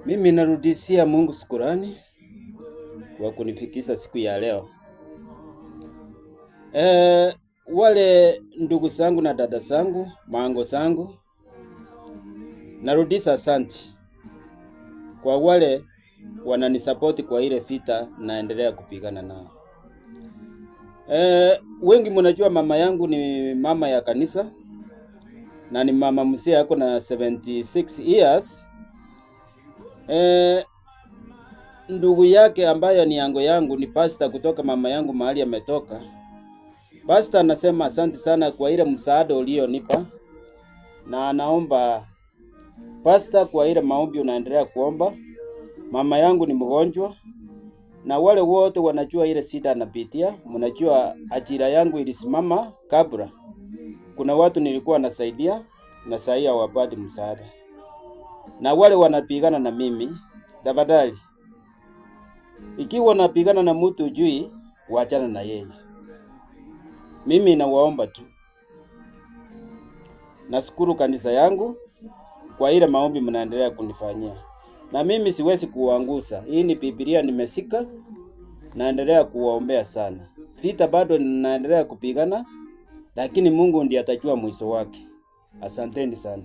Mimi narudishia Mungu shukrani kwa kunifikisha siku ya leo. Wale ndugu zangu na dada zangu, mango zangu, narudisha asante kwa wale wananisapoti kwa ile vita naendelea kupigana nao. Wengi mnajua mama yangu ni mama ya kanisa na ni mama mzee ako na 76 years. Ndugu yake ambayo ni yango yangu ni pastor kutoka mama yangu mahali ametoka. Pastor anasema asante sana kwa ile msaada ulionipa, na anaomba pastor kwa ile maombi unaendelea kuomba. Mama yangu ni mgonjwa, na wale wote wanajua ile shida anapitia. Mnajua ajira yangu ilisimama kabla. Kuna watu nilikuwa nasaidia na sasa hawapati msaada. Na wale wanapigana na mimi, tafadhali, ikiwa unapigana na mtu ujui, waachana na yeye. Mimi nawaomba tu. Nashukuru kanisa yangu kwa ile maombi mnaendelea kunifanyia. Na mimi siwezi kuangusha. Hii ni Biblia nimeshika, naendelea kuwaombea sana. Vita bado naendelea kupigana, lakini Mungu ndiye atajua mwisho wake. Asanteni sana.